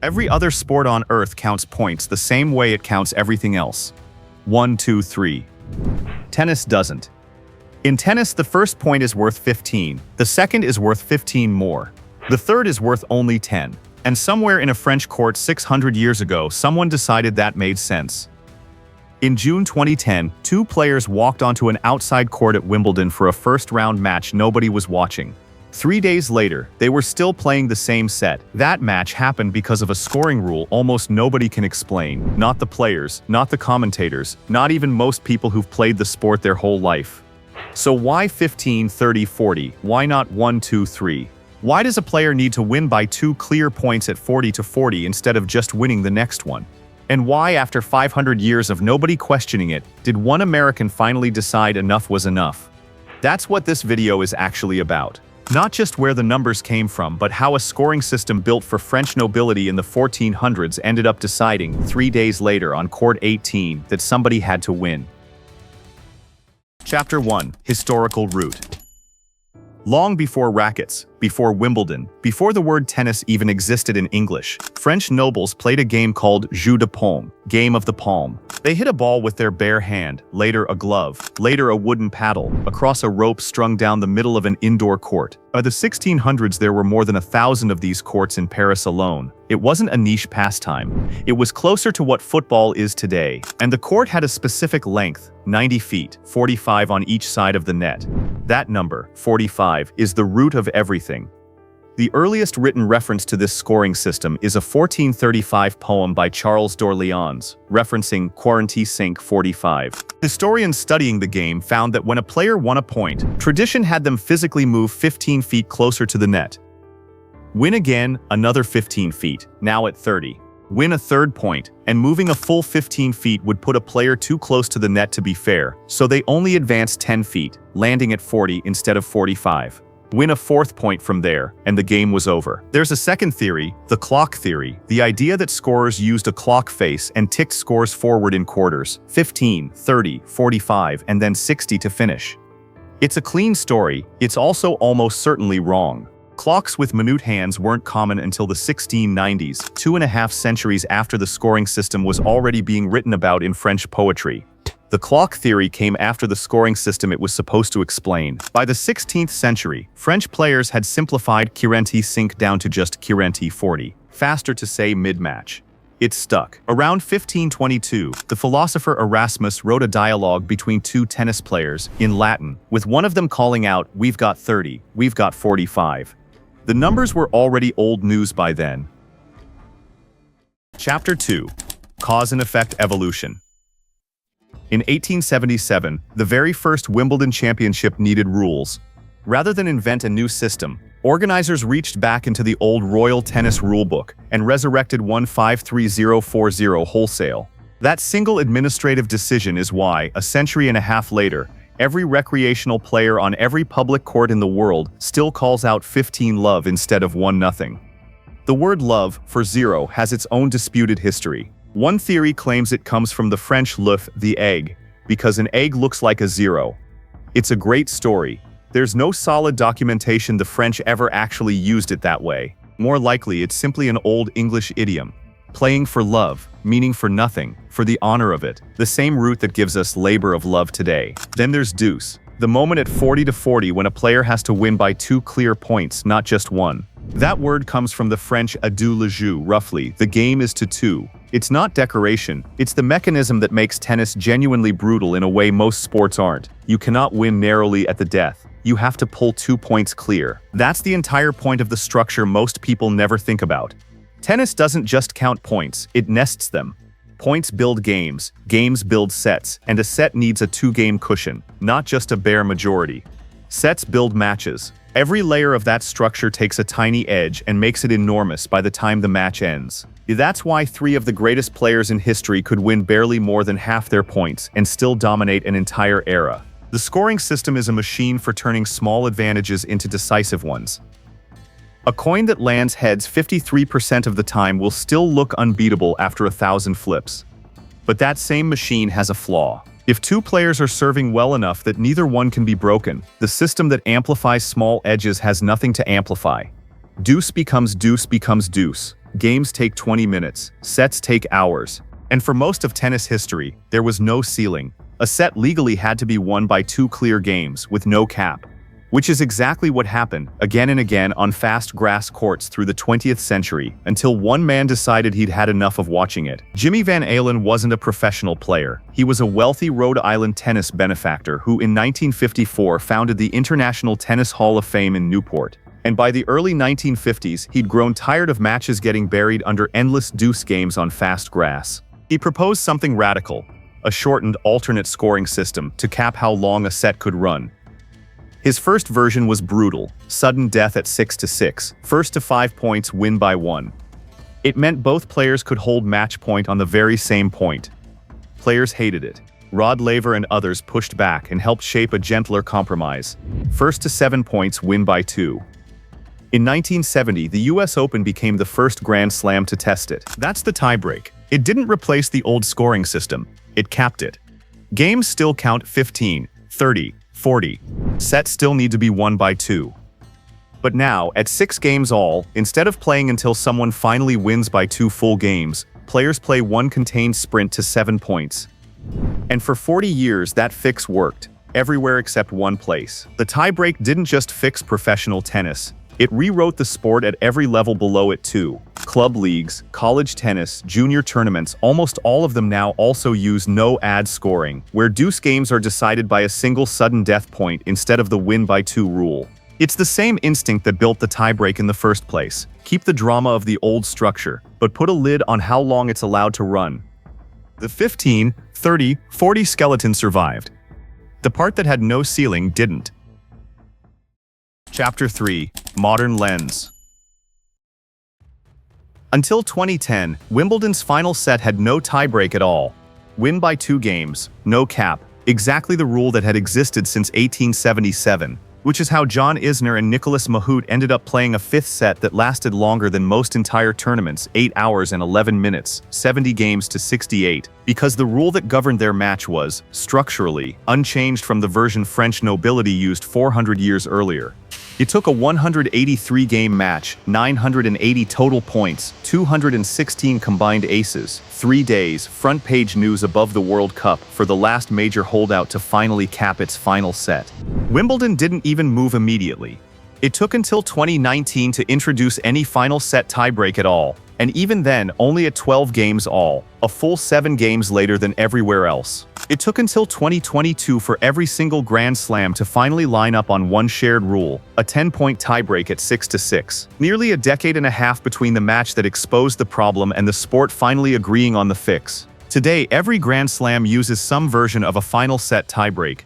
Every other sport on Earth counts points the same way it counts everything else. 1, 2, 3. Tennis doesn't. In tennis, the first point is worth 15, the second is worth 15 more. The third is worth only 10. And somewhere in a French court 600 years ago, someone decided that made sense. In June 2010, two players walked onto an outside court at Wimbledon for a first-round match nobody was watching. 3 days later, they were still playing the same set. That match happened because of a scoring rule almost nobody can explain. Not the players, not the commentators, not even most people who've played the sport their whole life. So why 15, 30, 40? Why not 1, 2, 3? Why does a player need to win by 2 clear points at 40 to 40 instead of just winning the next one? And why, after 500 years of nobody questioning it, did one American finally decide enough was enough? That's what this video is actually about. Not just where the numbers came from, but how a scoring system built for French nobility in the 1400s ended up deciding, 3 days later on court 18, that somebody had to win. Chapter 1. Historical Root. Long before rackets, before Wimbledon, before the word tennis even existed in English, French nobles played a game called jeu de paume, game of the palm. They hit a ball with their bare hand, later a glove, later a wooden paddle, across a rope strung down the middle of an indoor court. By the 1600s, there were more than 1,000 of these courts in Paris alone. It wasn't a niche pastime. It was closer to what football is today. And the court had a specific length, 90 feet, 45 on each side of the net. That number, 45, is the root of everything. The earliest written reference to this scoring system is a 1435 poem by Charles d'Orléans, referencing 45 45. Historians studying the game found that when a player won a point, tradition had them physically move 15 feet closer to the net. Win again, another 15 feet, now at 30. Win a third point, and moving a full 15 feet would put a player too close to the net to be fair, so they only advanced 10 feet, landing at 40 instead of 45. Win a fourth point from there, and the game was over. There's a second theory, the clock theory, the idea that scorers used a clock face and ticked scores forward in quarters, 15, 30, 45, and then 60 to finish. It's a clean story, it's also almost certainly wrong. Clocks with minute hands weren't common until the 1690s, 2.5 centuries after the scoring system was already being written about in French poetry. The clock theory came after the scoring system it was supposed to explain. By the 16th century, French players had simplified 45 down to just 40, faster to say mid-match. It stuck. Around 1522, the philosopher Erasmus wrote a dialogue between two tennis players, in Latin, with one of them calling out, "We've got 30, we've got 45. The numbers were already old news by then. Chapter 2. Cause and Effect Evolution. In 1877, the very first Wimbledon championship needed rules. Rather than invent a new system, organizers reached back into the old Royal Tennis Rulebook and resurrected 153040 wholesale. That single administrative decision is why, a century and a half later, every recreational player on every public court in the world still calls out 15 love instead of 1-0. The word love, for zero, has its own disputed history. One theory claims it comes from the French l'œuf, the egg, because an egg looks like a zero. It's a great story. There's no solid documentation the French ever actually used it that way. More likely, it's simply an old English idiom. Playing for love, meaning for nothing, for the honor of it, the same root that gives us labor of love today. Then there's deuce, the moment at 40 to 40 when a player has to win by 2 clear points, not just 1. That word comes from the French adieu le jeu, roughly, the game is to 2. It's not decoration, it's the mechanism that makes tennis genuinely brutal in a way most sports aren't. You cannot win narrowly at the death. You have to pull 2 points clear. That's the entire point of the structure most people never think about. Tennis doesn't just count points, it nests them. Points build games, games build sets, and a set needs a 2-game cushion, not just a bare majority. Sets build matches. Every layer of that structure takes a tiny edge and makes it enormous by the time the match ends. That's why 3 of the greatest players in history could win barely more than half their points and still dominate an entire era. The scoring system is a machine for turning small advantages into decisive ones. A coin that lands heads 53% of the time will still look unbeatable after 1,000 flips. But that same machine has a flaw. If 2 players are serving well enough that neither one can be broken, the system that amplifies small edges has nothing to amplify. Deuce becomes deuce becomes deuce. Games take 20 minutes, sets take hours. And for most of tennis history, there was no ceiling. A set legally had to be won by 2 clear games, with no cap. Which is exactly what happened, again and again on fast grass courts through the 20th century, until one man decided he'd had enough of watching it. Jimmy Van Allen wasn't a professional player. He was a wealthy Rhode Island tennis benefactor who in 1954 founded the International Tennis Hall of Fame in Newport. And by the early 1950s, he'd grown tired of matches getting buried under endless deuce games on fast grass. He proposed something radical, a shortened alternate scoring system to cap how long a set could run. His first version was brutal, sudden death at 6-6, first to 5 points win by 1. It meant both players could hold match point on the very same point. Players hated it. Rod Laver and others pushed back and helped shape a gentler compromise. First to 7 points win by 2. In 1970, the US Open became the first Grand Slam to test it. That's the tiebreak. It didn't replace the old scoring system. It capped it. Games still count 15, 30, 40. Sets still need to be won by 2. But now, at 6 games all, instead of playing until someone finally wins by 2 full games, players play one contained sprint to 7 points. And for 40 years that fix worked, everywhere except one place. The tiebreak didn't just fix professional tennis. It rewrote the sport at every level below it too. Club leagues, college tennis, junior tournaments, almost all of them now also use no-ad scoring, where deuce games are decided by a single sudden death point instead of the win by 2 rule. It's the same instinct that built the tiebreak in the first place. Keep the drama of the old structure, but put a lid on how long it's allowed to run. The 15, 30, 40 skeleton survived. The part that had no ceiling didn't. Chapter 3: Modern Lens. Until 2010, Wimbledon's final set had no tiebreak at all. Win by 2 games, no cap, exactly the rule that had existed since 1877, which is how John Isner and Nicolas Mahut ended up playing a 5th set that lasted longer than most entire tournaments, 8 hours and 11 minutes, 70 games to 68, because the rule that governed their match was, structurally, unchanged from the version French nobility used 400 years earlier. It took a 183-game match, 980 total points, 216 combined aces, 3 days, front-page news above the World Cup for the last major holdout to finally cap its final set. Wimbledon didn't even move immediately. It took until 2019 to introduce any final set tiebreak at all, and even then only at 12 games all, a full 7 games later than everywhere else. It took until 2022 for every single Grand Slam to finally line up on one shared rule, a 10-point tiebreak at 6-6. Nearly a decade and a half between the match that exposed the problem and the sport finally agreeing on the fix. Today, every Grand Slam uses some version of a final set tiebreak.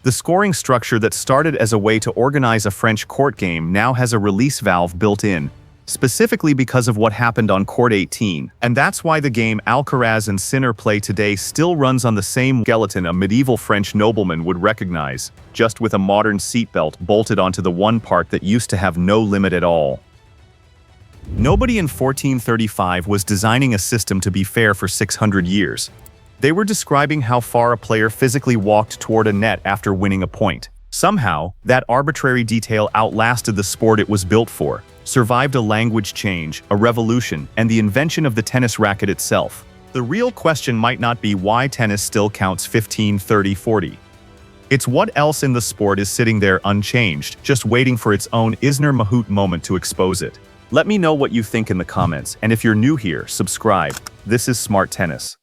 The scoring structure that started as a way to organize a French court game now has a release valve built in, specifically because of what happened on Court 18. And that's why the game Alcaraz and Sinner play today still runs on the same skeleton a medieval French nobleman would recognize, just with a modern seatbelt bolted onto the one part that used to have no limit at all. Nobody in 1435 was designing a system to be fair for 600 years. They were describing how far a player physically walked toward a net after winning a point. Somehow, that arbitrary detail outlasted the sport it was built for, survived a language change, a revolution, and the invention of the tennis racket itself. The real question might not be why tennis still counts 15, 30, 40. It's what else in the sport is sitting there unchanged, just waiting for its own Isner-Mahut moment to expose it. Let me know what you think in the comments, and if you're new here, subscribe. This is Smart Tennis.